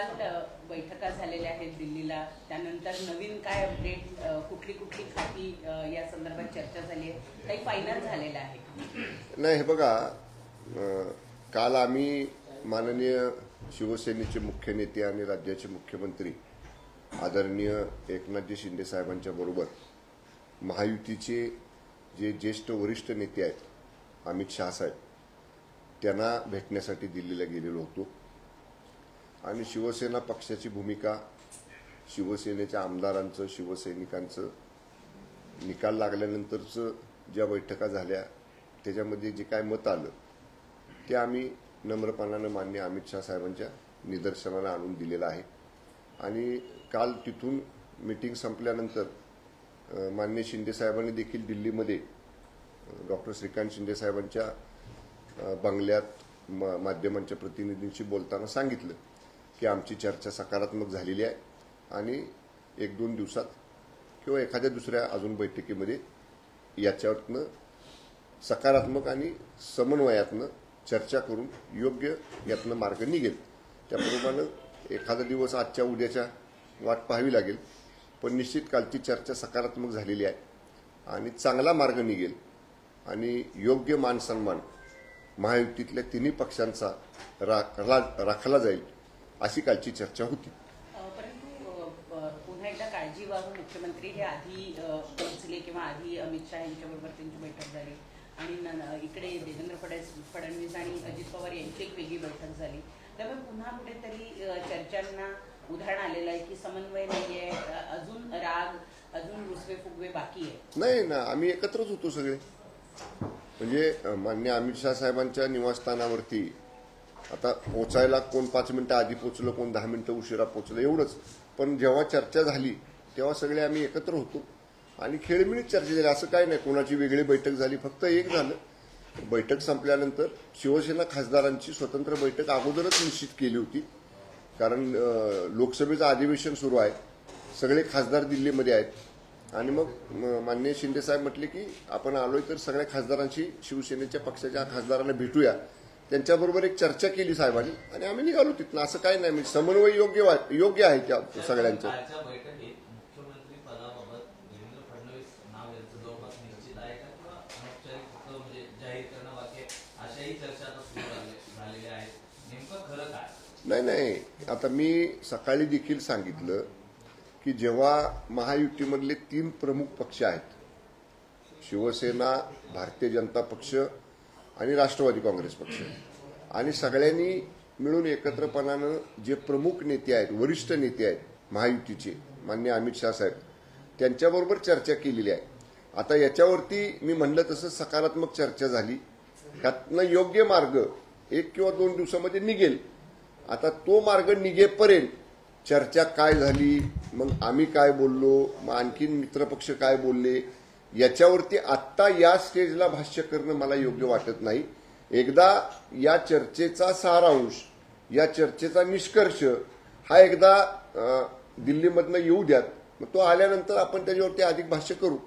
काल बैठका झालेल्या आहेत दिल्लीला, त्यानंतर नवीन काय अपडेट, कुठली कुठली खाती या संदर्भात चर्चा झाली आहे, काही फायनल झालेलं आहे? नाही, हे बघा, काल आम्ही माननीय शिवसेनेचे मुख्य नेते आणि राज्याचे मुख्यमंत्री आदरणीय एकनाथजी शिंदे साहेबांच्या बरोबर महायुतीचे जे ज्येष्ठ वरिष्ठ नेते आहेत अमित शाह साहेब त्यांना भेटण्यासाठी दिल्लीला गेलेलो होतो आणि शिवसेना पक्षाची भूमिका, शिवसेनेच्या आमदारांचं, शिवसैनिकांचं निकाल लागल्यानंतरचं ज्या बैठका झाल्या त्याच्यामध्ये जे काय मत आलं ते आम्ही नम्रपणानं माननीय अमित शाह साहेबांच्या निदर्शनाला आणून दिलेलं आहे। आणि काल तिथून मीटिंग संपल्यानंतर माननीय शिंदे साहेबांनी देखील दिल्लीमध्ये डॉक्टर श्रीकांत शिंदे साहेबांच्या बंगल्यात माध्यमांच्या प्रतिनिधींशी बोलताना सांगितलं की आमची चर्चा सकारात्मक झालेली आहे आणि एक दोन दिवसात किंवा एखाद्या दुसऱ्या अजून बैठकीमध्ये याच्यावरनं सकारात्मक आणि समन्वयातनं चर्चा करून योग्य यातनं मार्ग निघेल। त्याप्रमाणे एखादा दिवस आजच्या उद्याच्या वाट पाहावी लागेल, पण निश्चित कालची चर्चा सकारात्मक झालेली आहे आणि चांगला मार्ग निघेल आणि योग्य मान सन्मान महायुतीतल्या तिन्ही पक्षांचा राखला जाईल अशी कालची चर्चा होती। परंतु पुन्हा एकदा काळजी वाहून मुख्यमंत्री हे आधी पोहोचले किंवा आधी अमित शाह यांच्याबरोबर त्यांची बैठक झाली आणि इकडे देवेंद्र फडणवीस आणि अजित पवार यांची एक वेगळी बैठक झाली, त्यामुळे पुन्हा कुठेतरी चर्चांना उधाण आलेलं आहे की समन्वय नाहीये, अजून राग, अजून रुसवे फुगवे बाकी आहे? नाही ना, आम्ही एकत्रच होतो सगळे। म्हणजे माननीय अमित शाह साहेबांच्या निवासस्थानावरती आता पोचायला कोण 5 मिनिटं आधी पोचलं, कोण 10 मिनिटं उशिरा पोचलं एवढंच, पण जेव्हा चर्चा झाली तेव्हा सगळे आम्ही एकत्र होतो आणि खेळमिळीत चर्चा झाली। असं काय नाही कोणाची वेगळी बैठक झाली, फक्त एक झालं, बैठक संपल्यानंतर शिवसेना खासदारांची स्वतंत्र बैठक अगोदरच निश्चित केली होती, कारण लोकसभेचं अधिवेशन सुरू आहे, सगळे खासदार दिल्लीमध्ये आहेत आणि मग माननीय शिंदे साहेब म्हटले की आपण आलोय तर सगळ्या खासदारांशी, शिवसेनेच्या पक्षाच्या खासदारांना भेटूया, त्यांच्याबरोबर एक चर्चा केली साहेबांनी आणि आम्ही निघालो तिथनं। असं काही नाही, म्हणजे समन्वय योग्य आहे त्या सगळ्यांचं। नाही, आता मी सकाळी देखील सांगितलं की जेव्हा महायुतीमधले 3 प्रमुख पक्ष आहेत, शिवसेना, भारतीय जनता पक्ष आणि राष्ट्रवादी काँग्रेस पक्ष, आणि सगळ्यांनी मिळून एकत्रपणानं जे प्रमुख नेते आहेत, वरिष्ठ नेते आहेत महायुतीचे, माननीय अमित शाह साहेब, त्यांच्याबरोबर चर्चा केलेली आहे। आता याच्यावरती मी म्हणलं तसं सकारात्मक चर्चा झाली, त्यातनं योग्य मार्ग 1 किंवा 2 दिवसामध्ये निघेल। आता तो मार्ग निघेपर्यंत चर्चा काय झाली, मग आम्ही काय बोललो, मग आणखीन मित्रपक्ष काय बोलले, याच्यावरती आत्ता या स्टेजला भाष्य करणं मला योग्य वाटत नाही। एकदा या चर्चेचा सारांश, या चर्चेचा निष्कर्ष हा एकदा दिल्लीमधनं येऊ द्यात, मग तो आल्यानंतर आपण त्याच्यावरती अधिक भाष्य करू।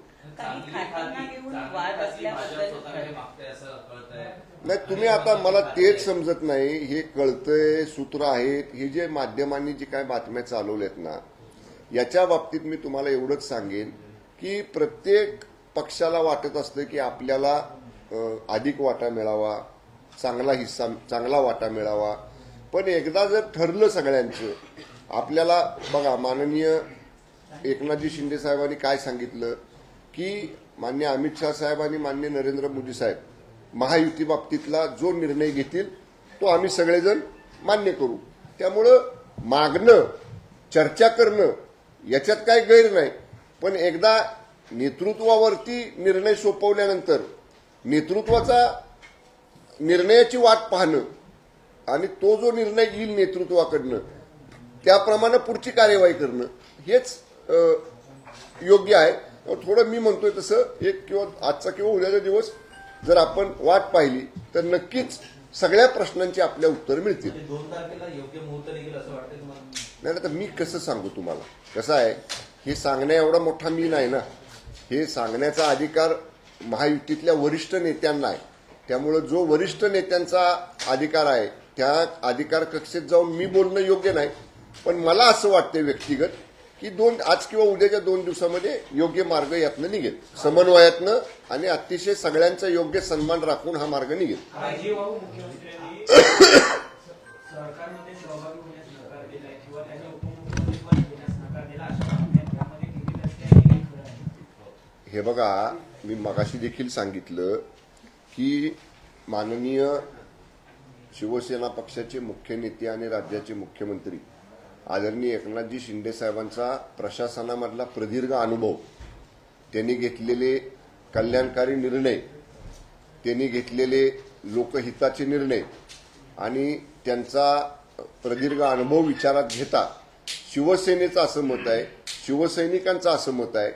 नाही, तुम्ही आता मला तेच समजत नाही, हे कळतंय, सूत्र आहेत, हे जे माध्यमांनी जी काय बातम्या चालवल्यात ना, याच्या बाबतीत मी तुम्हाला एवढंच सांगेन की प्रत्येक पक्षाला वाटत असतं की आपल्याला अधिक वाटा मिळावा, चांगला हिस्सा, चांगला वाटा मिळावा, पण एकदा जर ठरलं सगळ्यांचं, आपल्याला बघा माननीय एकनाथजी शिंदे साहेबांनी काय सांगितलं की माननीय अमित शाह साहेब आणि माननीय नरेंद्र मोदी साहेब महायुती बाबतीतला जो निर्णय घेतील तो आम्ही सगळेजण मान्य करू। त्यामुळं मागणं, चर्चा करणं याच्यात काही गैर नाही, पण एकदा नेतृत्वावरती निर्णय सोपवल्यानंतर नेतृत्वाचा निर्णयाची वाट पाहणं आणि तो जो निर्णय येईल नेतृत्वाकडनं त्याप्रमाणे पुढची कार्यवाही करणं हेच योग्य आहे। थोडं मी म्हणतोय तसं एक किंवा आजचा किंवा उद्याचा दिवस जर आपण वाट पाहिली तर नक्कीच सगळ्या प्रश्नांची आपल्या उत्तर मिळतील। 2 तारखेला योग्य मुहूर्त निघेल असं वाटतं तुम्हाला? नाही, तर मी कसं सांगू तुम्हाला, कसं आहे, हे सांगण्या एवढा मोठा मी नाही ना, हे सांगण्याचा अधिकार महायुतीतल्या वरिष्ठ नेत्यांना आहे। त्यामुळे जो वरिष्ठ नेत्यांचा अधिकार आहे त्या अधिकार कक्षेत जाऊन मी बोलणं योग्य नाही, पण मला असं वाटतं व्यक्तिगत की आज किंवा उद्याच्या 2 दिवसामध्ये योग्य मार्ग यातनं निघेल, समन्वयातनं आणि अतिशय सगळ्यांचा योग्य सन्मान राखून हा मार्ग निघेल. राजीवबाबू मुख्यमंत्र्यांनी सरकारमध्ये सहभागी होण्यास नकार दिलाय किंवा त्यांनी उपमुख्यमंत्री पद घेण्यास नकार दिला अशा बातम्या केली असते. हे बघा, मी मगाशी देखील सांगितलं की माननीय शिवसेना पक्षाचे मुख्य नेते आणि राज्याचे मुख्यमंत्री आदरणीय एकनाथजी शिंदे साहेबांचा प्रशासनामधला प्रदीर्घ अनुभव, त्यांनी घेतलेले कल्याणकारी निर्णय, त्यांनी घेतलेले लोकहिताचे निर्णय आणि त्यांचा प्रदीर्घ अनुभव विचारात घेता शिवसेनेचं असं मत आहे, शिवसैनिकांचं असं मत आहे,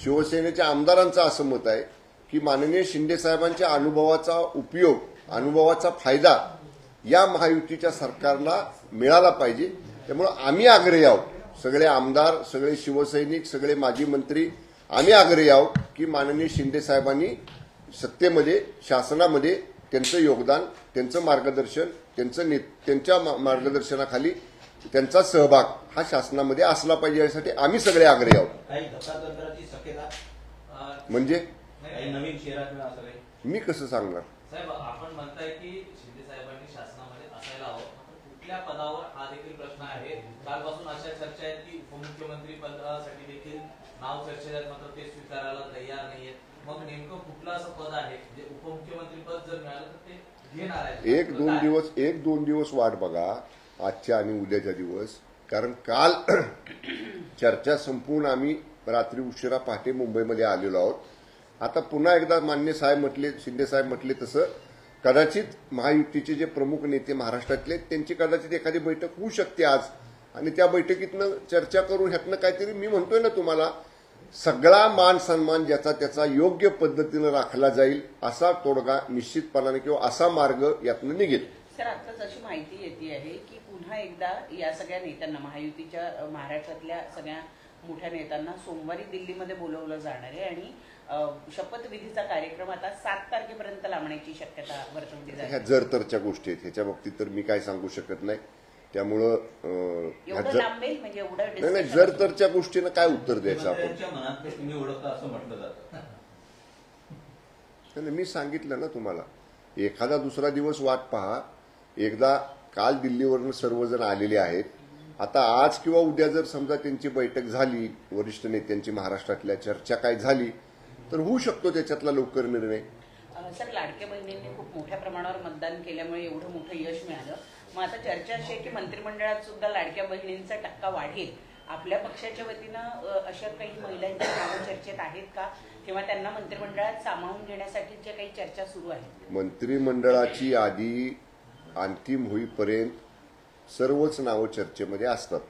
शिवसेनेच्या आमदारांचं असं मत आहे की माननीय शिंदे साहेबांच्या अनुभवाचा उपयोग, अनुभवाचा फायदा या महायुतीच्या सरकारला मिळाला पाहिजे. त्यामुळे आम्ही आग्रही आहोत, सगळे आमदार, सगळे शिवसैनिक, सगळे माजी मंत्री, आम्ही आग्रही आहोत की माननीय शिंदे साहेबांनी सत्तेमध्ये, शासनामध्ये त्यांचं योगदान, त्यांचं मार्गदर्शन, त्यांच्या मार्गदर्शनाखाली त्यांचा सहभाग हा शासनामध्ये असला पाहिजे, यासाठी आम्ही सगळे आग्रही आहोत. काही धक्कातंत्राची शक्यता म्हणजे काही नवीन चेहरा किंवा असं काही? मी कसं सांगणार? साहेब, आपण म्हणताय की शिंदे साहेबांनी शासनामध्ये असायला हवं, कुठल्या पदावर हा देखील प्रश्न आहे. कालपासून अशा चर्चा आहेत की उपमुख्यमंत्री पदासाठी देखील नाव चर्चेत आहेत, मात्र ते स्वीकारायला तयार नाहीयेत. मग नेमकं कुठलं असं पद आहे जे उपमुख्यमंत्री पद जर मिळालं तर ते घेणार आहे? एक दोन दिवस वाट बघा, आजच्या आणि उद्याच्या दिवस. कारण काल चर्चा संपून आम्ही रात्री उशिरा पहाटे मुंबईमध्ये आलेलो आहोत. आता पुन्हा एकदा मान्य साहेब म्हटले, शिंदे साहेब म्हटले तसं कदाचित महायुतीचे जे प्रमुख नेते महाराष्ट्रातले, त्यांची कदाचित एखादी बैठक होऊ शकते आज, आणि त्या बैठकीतनं चर्चा करून ह्यातनं काहीतरी, मी म्हणतोय ना तुम्हाला, सगळा मान सन्मान ज्याचा त्याचा योग्य पद्धतीनं राखला जाईल असा तोडगा निश्चितपणाने किंवा असा मार्ग यातनं निघेल. सर, आत्ताच अशी माहिती येते आहे की पुन्हा एकदा या सगळ्या नेत्यांना, महायुतीच्या महाराष्ट्रातल्या सगळ्या मोठ्या नेत्यांना सोमवारी दिल्लीमध्ये बोलवलं जाणार आहे आणि शपथविधीचा कार्यक्रम आता 7 तारखेपर्यंत लांबण्याची शक्यता वर्तवली जाते. ह्या जर तरच्या गोष्टी आहेत, ह्याच्या बाबतीत तर मी काय सांगू शकत नाही. त्यामुळं एवढं लांबेल म्हणजे एवढं नाही, जर तरच्या गोष्टीनं काय उत्तर द्यायचं आपण? त्यांच्या मनात ते तुम्ही ओळखता असं म्हटलं जातं. मी सांगितलं ना तुम्हाला, एखादा दुसरा दिवस वाट पहा. एकदा काल दिल्लीवरून सर्वजण आलेले आहेत. आता आज किंवा उद्या जर समजा त्यांची बैठक झाली, वरिष्ठ नेत्यांची महाराष्ट्रातल्या चर्चा काय झाली, तर होऊ शकतो त्याच्यातला लवकर निर्णय. सर, लाडक्या बहिणींनी खूप मोठ्या प्रमाणावर मतदान केल्यामुळे एवढं मोठं यश मिळालं. मग आता चर्चा अशी आहे की मंत्रिमंडळात सुद्धा लाडक्या बहिणींचा टक्का वाढेल. आपल्या पक्षाच्या वतीनं अशा काही महिलांची नावं चर्चेत आहेत का, किंवा त्यांना मंत्रिमंडळात सामावून घेण्यासाठीच्या काही चर्चा सुरू आहेत? मंत्रिमंडळाची यादी अंतिम होईपर्यंत सर्वच नावं चर्चेमध्ये असतात,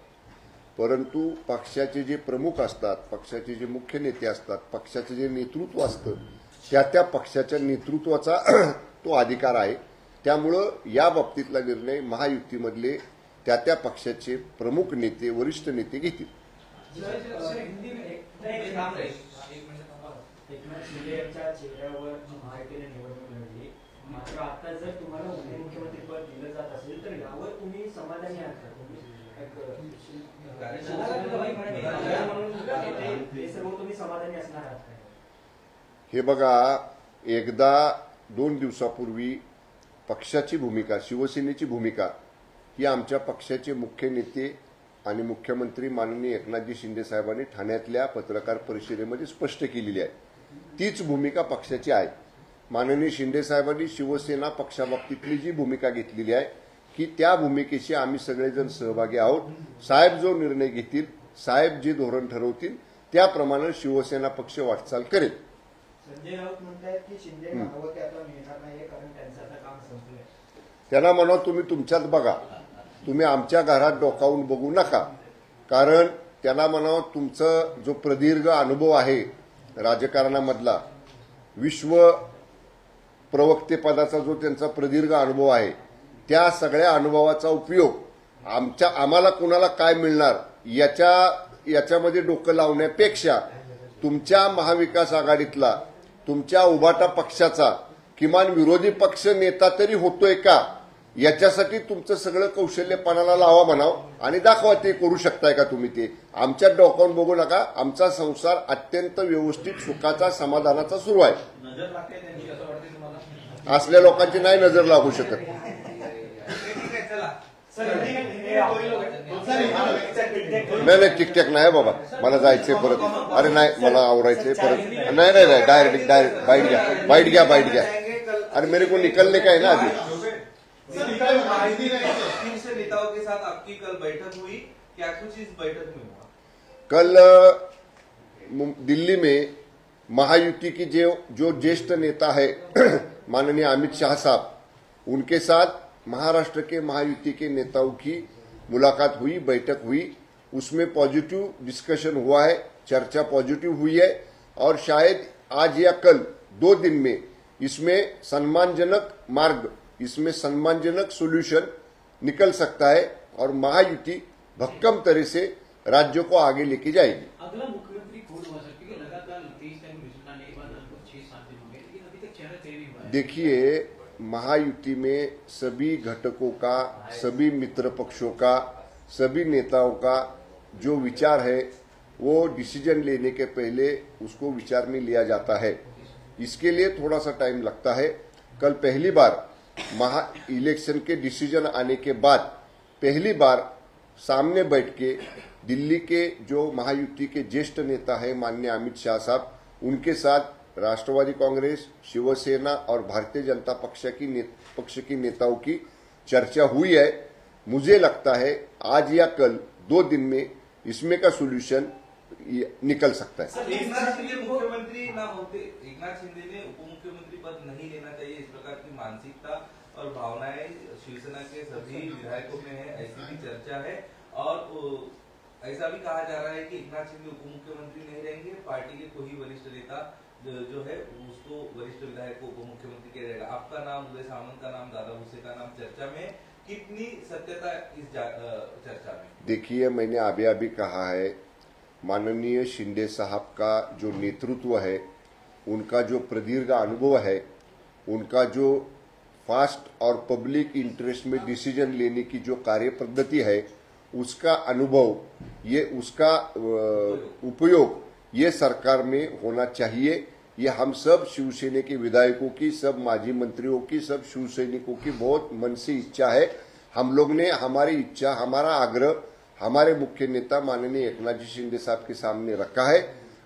परंतु पक्षाचे जे प्रमुख असतात, पक्षाचे जे मुख्य नेते असतात, पक्षाचे जे नेतृत्व असतं, त्या पक्षाच्या नेतृत्वाचा तो अधिकार आहे. त्यामुळं या बाबतीतला निर्णय महायुतीमधले त्या पक्षाचे प्रमुख नेते, वरिष्ठ नेते घेतील. एकनाथ शिंदे यांच्या चेहऱ्यावर महायुतीने निवडणूक लढली, मात्र आता जर तुम्हाला उपमुख्यमंत्री पद दिलं जात असेल तर यावर तुम्ही समाधानी आहात का? हे सर्व तुम्ही समाधानी असणार आहात का? हे बघा, एकदा 2 दिवसापूर्वी पक्षाची भूमिका, शिवसेनेची भूमिका ही आमच्या पक्षाचे मुख्य नेते आणि मुख्यमंत्री माननीय एकनाथजी शिंदे साहेबांनी ठाण्यातल्या पत्रकार परिषदेमध्ये स्पष्ट केलेली आहे. तीच भूमिका पक्षाची आहे. माननीय शिंदे साहेबांनी शिवसेना पक्षाबाबतीतली जी भूमिका घेतलेली आहे की त्या भूमिकेशी आम्ही सगळेजण सहभागी आहोत. साहेब जो निर्णय घेतील, साहेब जे धोरण ठरवतील त्याप्रमाणे शिवसेना पक्ष वाटचाल करेल. संजय राऊत म्हणतात की शिंदे महावते आता मिळणार नाही कारण त्यांचं आता काम संपलंय. त्यांना म्हणा, तुम्ही तुमच्यात बघा, तुम्ही आमच्या घरात डोकावून बघू नका. कारण त्यांना म्हणा, तुमचा जो प्रदीर्घ अनुभव आहे राजकारणामधला, विश्व प्रवक्तेपदाचा जो त्यांचा प्रदीर्घ अनुभव आहे, त्या सगळ्या अनुभवाचा उपयोग आम्हाला कुणाला काय मिळणार याच्यामध्ये डोकं लावण्यापेक्षा तुमच्या महाविकास आघाडीतला, तुमच्या उभाटा पक्षाचा किमान विरोधी पक्ष नेता तरी होतोय का याच्यासाठी तुमचं सगळं कौशल्य पणाला लावा म्हणाव आणि दाखवा ते करू शकताय का तुम्ही. ते आमच्या डोकावून बघू नका. आमचा संसार अत्यंत व्यवस्थित सुखाचा समाधानाचा सुरू आहे. नजर लागते त्यांची असं वाटते तुम्हाला? असल्या लोकांची नाही नजर लागू शकत. ठीक आहे, चला. नाही टिकटॅक नाही बाबा, मला जायचंय परत. अरे नाही, मला आवरायचंय परत. नाही नाही नाही, डायरेक्ट बाईट घ्या. अरे मेरे को निकलने का है ना अभी. शीर्ष नेताओं के साथ आपकी कल बैठक हुई, क्या कुछ इस बैठक में हुआ? कल दिल्ली में महायुति की जो ज्येष्ठ नेता है माननीय अमित शाह साहब, उनके साथ महाराष्ट्र के महायुति के नेताओं की मुलाकात हुई, बैठक हुई. उसमें पॉजिटिव डिस्कशन हुआ है, चर्चा पॉजिटिव हुई है और शायद आज या कल 2 दिन में इसमें सम्मानजनक मार्ग, इसमें सम्मानजनक सोल्यूशन निकल सकता है और महायुति भक्कम तरह से राज्यों को आगे लेके जाएगी. अगला मुख्यमंत्री कौन हो सकती है? लगातार 23 टाइम रिजल्ट आने के बाद लगभग 6-7 दिन हो गए, लेकिन अभी तक चेहरा तय नहीं हुआ है. देखिए, महायुति में सभी घटकों का, सभी मित्र पक्षों का, सभी नेताओं का जो विचार है वो डिसीजन लेने के पहले उसको विचार में लिया जाता है. इसके लिए थोड़ा सा टाइम लगता है. कल पहली बार इलेक्शन के डिसीजन आने के बाद पहली बार सामने बैठ के दिल्ली के जो महायुति के ज्येष्ठ नेता है माननीय अमित शाह साहब, उनके साथ राष्ट्रवादी कांग्रेस, शिवसेना और भारतीय जनता पक्ष की नेताओं की चर्चा हुई है. मुझे लगता है आज या कल 2 दिन में इसमें का सोल्यूशन निकल सकता है. एकनाथ शिंदे मुख्यमंत्री ना होते, एकनाथ शिंदे ने उपमुख्यमंत्री पद नहीं लेना चाहिए, इस प्रकार की मानसिकता और भावनाएं शिवसेना के सभी विधायकों में है, ऐसी भी चर्चा है. और ऐसा भी कहा जा रहा है कि एकनाथ शिंदे उपमुख्यमंत्री नहीं रहेंगे, पार्टी के कोई वरिष्ठ नेता जो है उसको वरिष्ठ विधायक को उपमुख्यमंत्री किया जाएगा. आपका नाम, उदय सामंत का नाम, दादा भुसे का नाम चर्चा में, कितनी सत्यता इस चर्चा में? देखिए, मैंने अभी कहा है, माननीय शिंदे साहब का जो नेतृत्व है, उनका जो प्रदीर्घ अनुभव है, उनका जो फास्ट और पब्लिक इंटरेस्ट में डिसीजन लेने की जो कार्य पद्धति है, उसका अनुभव, ये उसका उपयोग ये सरकार में होना चाहिए. ये हम सब शिवसेना के विधायकों की, सब माजी मंत्रियों की, सब शिवसैनिकों की बहुत मन से इच्छा है. हम लोग ने हमारी इच्छा, हमारा आग्रह हमारे मुख्य नेता माननीय एकनाथ जी शिंदे साहब के सामने रखा है.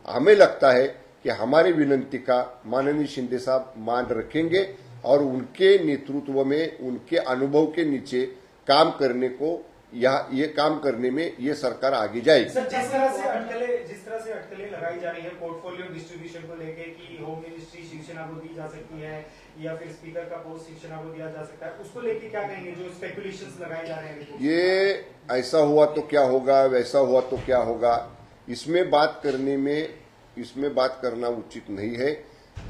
हमें लगता है कि हमारी विनंती का माननीय शिंदे साहब मान रखेंगे और उनके नेतृत्व में, उनके अनुभव के नीचे काम करने को, ये काम करने में ये सरकार आगे जाएगी. सर, जिस तरह से अटकलें लगाई जा रही है पोर्टफोलियो डिस्ट्रीब्यूशन को लेके कि होम मिनिस्ट्री शिवसेना को दी जा सकती है या फिर स्पीकर का पोस्ट शिवसेना को दिया जा सकता है, उसको लेके क्या कहेंगे? जो स्पेकुलेशंस लगाए जा रहे हैं, ये ऐसा हुआ तो क्या होगा, वैसा हुआ तो क्या होगा, इसमें बात करना उचित नहीं है.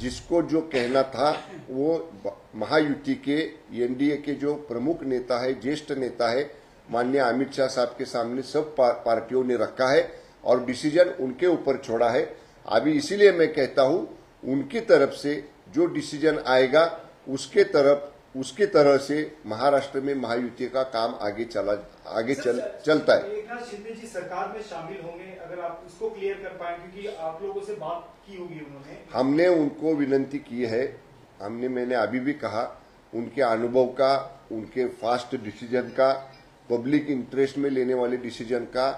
जिसको जो कहना था वो महायुति के, एनडीए के जो प्रमुख नेता है, ज्येष्ठ नेता है माननीय अमित शाह साहब के सामने सब पार्टियों ने रखा है और डिसीजन उनके ऊपर छोड़ा है. अभी इसीलिए मैं कहता हूं, उनकी तरफ से जो डिसीजन आएगा उसकी तरह से महाराष्ट्र में महायुति का काम चलता है. एकनाथ शिंदे जी सरकार में शामिल होंगे, अगर आप इसको क्लियर कर पाए, क्योंकि आप लोगों से बात की होगी उन्होंने. हमने उनको विनंती की है. मैंने अभी भी कहा, उनके अनुभव का, उनके फास्ट डिसीजन का, पब्लिक इंटरेस्ट में लेने वाले डिसीजन का,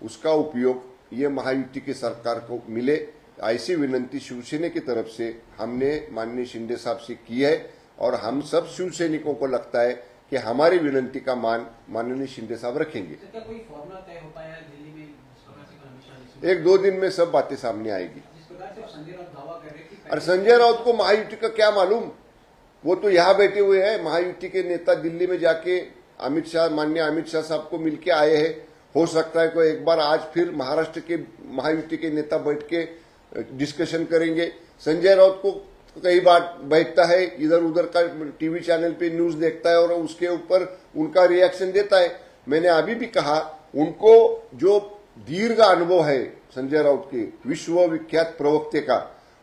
उसका उपयोग ये महायुति की सरकार को मिले, ऐसी विनंती शिवसेना की तरफ से हमने माननीय शिंदे साहब से की है. और हम सब शिवसैनिकों को लगता है कि हमारी विनंती का मान माननीय शिंदे साहब रखेंगे. क्या कोई फॉर्मूला तय हो पाया दिल्ली में? जिस प्रकार से अमित शाह 1-2 दिन में सब बातें सामने आएगी. जिस प्रकार से संजय राउत दावा कर रहे हैं, और संजय राउत को महायुति का क्या मालूम? वो तो यहाँ बैठे हुए हैं. महायुति के नेता दिल्ली में जाके माननीय अमित शाह साहब को मिलके आए हैं. हो सकता है कोई एक बार आज फिर महाराष्ट्र के महायुति के नेता बैठ के डिस्कशन करेंगे. संजय राउत को कई बार बैठता है, इधर उधर का टीवी चैनल पे न्यूज देखता है और उसके ऊपर उनका रिएक्शन देता है. मैंने अभी भी कहा, उनको जो दीर्घ अनुभव है संजय राउत के, विश्व विख्यात प्रवक्ते का,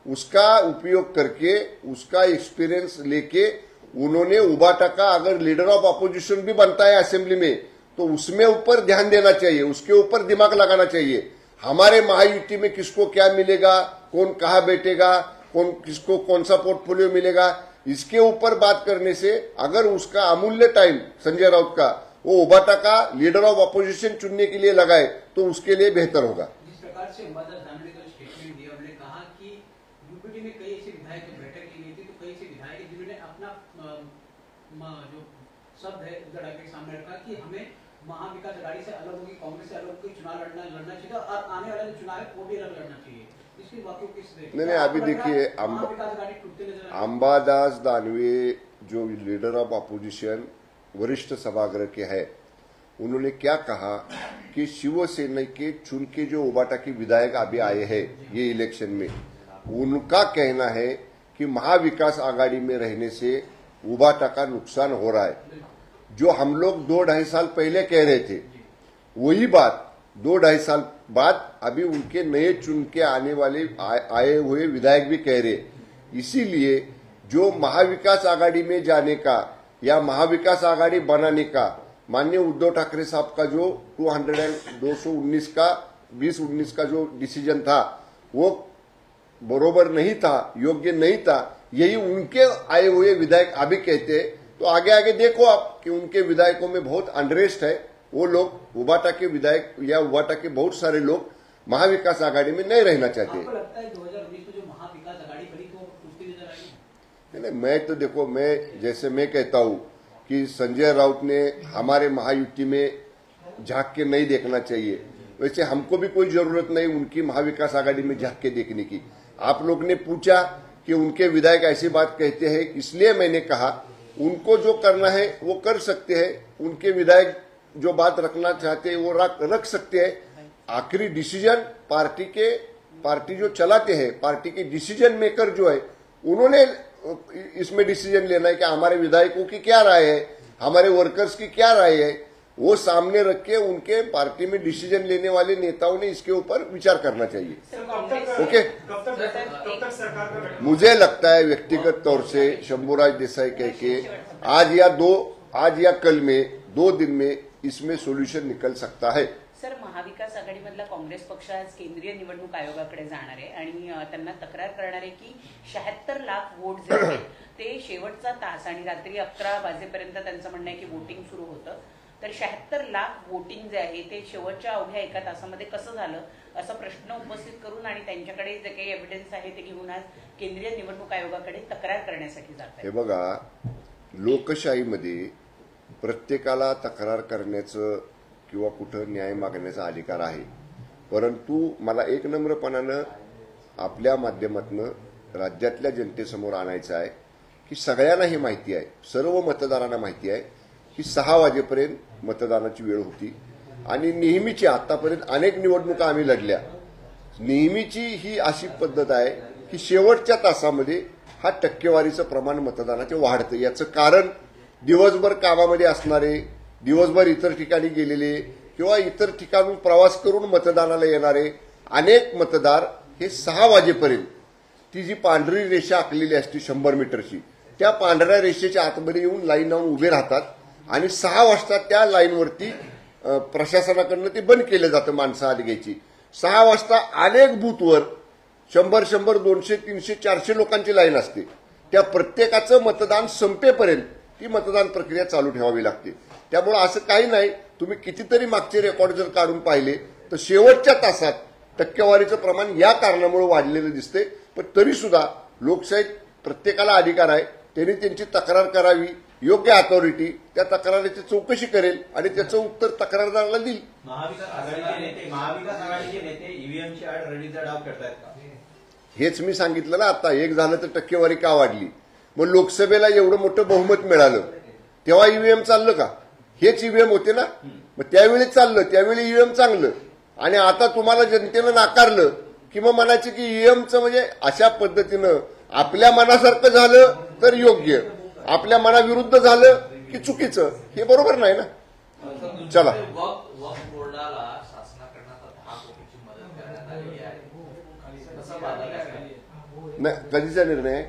उसका उपयोग करके, उसका एक्सपीरियंस लेके उन्होंने उबाटा का अगर लीडर ऑफ अपोजिशन भी बनता है असेंबली में तो उसमें ऊपर ध्यान देना चाहिए, उसके ऊपर दिमाग लगाना चाहिए। हमारे महायुति में किसको क्या मिलेगा, कौन कहाँ बैठेगा, कौन किसको कौन सा पोर्टफोलियो मिलेगा, इसके ऊपर बात करने से अगर उसका अमूल्य टाइम संजय राउत का वो उबाटा का लीडर ऑफ अपोजिशन चुनने के लिए लगाए तो उसके लिए बेहतर होगा। जिस प्रकार से अंबादास दानवे का स्टेटमेंट दिया, उन्होंने कहा कि यूपीटी में कई ऐसे विधायक बैठक की गई थी, तो कई ऐसे विधायक जिन्होंने अपना जो शब्द है उद्धव ठाकरे के सामने रखा कि हमें महाविकास अघाड़ी से अलग होगी, कांग्रेस से अलग होगी, चुनाव लड़ना चाहिए और आने वाला जो चुनाव है वो भी अलग लड़ना चाहिए। इसकी वाकई किस नहीं, अभी देखिए अंबादास दानवे जो लीडर ऑफ अपोजिशन वरिष्ठ सभागृह के हैं, उन्होंने क्या कहा कि शिवसेना के चुन के जो उबाटा के विधायक अभी आए हैं ये इलेक्शन में, उनका कहना है कि महाविकास आघाड़ी में रहने से उबाटा का नुकसान हो रहा है। जो हम लोग 2-2.5 साल पहले कह रहे थे वही बात 2-2.5 साल बाद अभी उनके नए चुन के आने वाले आए हुए विधायक भी कह रहे। इसीलिए जो महाविकास आघाड़ी में जाने का या महाविकास आघाड़ी बनाने का माननीय उद्धव ठाकरे साहब का जो 219 का 2019 का जो डिसीजन था वो बरोबर नहीं था, योग्य नहीं था, यही उनके आए हुए विधायक अभी कहते हैं। तो आगे आगे देखो आप कि उनके विधायकों में बहुत अनरेस्ट है। वो लोग उबाटा के विधायक या उबाटा के बहुत सारे लोग महाविकास आघाड़ी में नहीं रहना चाहते। आपको लगता है 2019 में जो महाविकास आघाड़ी बनी तो टूटती नजर आएगी? नहीं, मैं तो देखो, मैं जैसे मैं कहता हूं कि संजय राउत ने हमारे महायुति में झांक के नहीं देखना चाहिए, वैसे हमको भी कोई जरूरत नहीं उनकी महाविकास आघाड़ी में झांक के देखने की। आप लोग ने पूछा कि उनके विधायक ऐसी बात कहते हैं, इसलिए मैंने कहा उनको जो करना है वो कर सकते हैं। उनके विधायक जो बात रखना चाहते हैं वो रख सकते हैं। आखिरी डिसीजन पार्टी जो चलाते हैं, पार्टी के डिसीजन मेकर जो है उन्होंने इसमें डिसीजन लेना है कि हमारे विधायकों की क्या राय है, हमारे वर्कर्स की क्या राय है, वो सामने रख के उनके पार्टी में डिसीजन लेने वाले नेताओं ने इसके ऊपर विचार करना चाहिए। ओके, कब तक सरकार का मुझे लगता है व्यक्तिगत तौर से शंभूराज देसाई कह के आज या कल में 2 दिन में इसमें सोल्यूशन निकल सकता है। सर, महाविकास आघाडीमधला काँग्रेस पक्ष आज केंद्रीय निवडणूक आयोगाकडे जाणार आहे आणि त्यांना तक्रार करणार आहे की 76 लाख वोट जे आहेत ते शेवटचा तास आणि रात्री 11 वाजेपर्यंत त्यांचं म्हणणं आहे की वोटिंग सुरू होतं, तर 76 लाख वोटिंग जे आहे ते शेवटच्या अवघ्या 1 तासामध्ये कसं झालं असा प्रश्न उपस्थित करून आणि त्यांच्याकडे जे काही एव्हिडन्स आहे ते घेऊन आज केंद्रीय निवडणूक आयोगाकडे तक्रार करण्यासाठी जात आहे। हे बघा, लोकशाहीमध्ये प्रत्येकाला तक्रार करण्याचं किंवा कुठं न्याय मागण्याचा अधिकार आहे, परंतु मला एक नम्रपणानं आपल्या माध्यमातून राज्यातल्या जनतेसमोर आणायचं आहे की सगळ्यांना ही माहिती आहे, सर्व मतदारांना माहिती आहे की 6 वाजेपर्यंत मतदानाची वेळ होती आणि नेहमीची आतापर्यंत अनेक निवडणुका आम्ही लढल्या, नेहमीची ही अशी पद्धत आहे की शेवटच्या तासामध्ये हा टक्केवारीचं प्रमाण मतदानाचे वाढतं। याचं कारण दिवसभर कामामध्ये असणारे, दिवसभर इतर ठिकाणी गेलेले किंवा इतर ठिकाणून प्रवास करून मतदानाला येणारे अनेक मतदार हे 6 वाजेपर्यंत ती जी पांढरी रेषा आखलेली असते 100 मीटरची, त्या पांढऱ्या रेषेच्या आतमध्ये येऊन लाईन लावून उभे राहतात आणि 6 वाजता त्या लाईनवरती प्रशासनाकडनं ते बंद केलं जातं माणसं आत घ्यायची। 6 वाजता अनेक बूथवर 100, 200, 300, 400 लोकांची लाईन असते। त्या प्रत्येकाचं मतदान संपेपर्यंत ती मतदान प्रक्रिया चालू ठेवावी लागते। त्यामुळे असं काही नाही, तुम्ही कितीतरी मागचे रेकॉर्ड जर काढून पाहिले तर शेवटच्या तासात टक्केवारीचं प्रमाण या कारणामुळे वाढलेलं दिसते। पण तरी सुद्धा लोकशाहीत प्रत्येकाला अधिकार आहे, त्यांनी त्यांची तक्रार करावी, योग्य अथॉरिटी त्या तक्रारीची चौकशी करेल आणि त्याचं उत्तर तक्रारदाराला देईल। महाविकास आघाडीचे नेते ईव्हीएमची आड रडीचा डाव करतायत का? हेच मी सांगितलं ना आता, 1 झालं तर टक्केवारी का वाढली? मग लोकसभेला एवढं मोठं बहुमत मिळालं तेव्हा ईव्हीएम चाललं का? हेच ईव्हीएम होते ना, मग त्यावेळी चाललं, त्यावेळी ईव्हीएम चांगलं आणि आता तुम्हाला जनतेनं नाकारलं की मग म्हणायचं की ईव्हीएमचं म्हणजे अशा पद्धतीनं आपल्या मनासारखं झालं तर योग्य, आपल्या मनाविरुद्ध झालं की चुकीचं, हे बरोबर नाही ना। चला, वक्फ बोर्डाला शासनाकडनं 10 कोटीची मदत करण्यात आलेली आहे, कसं पाहता? कधीचा निर्णय?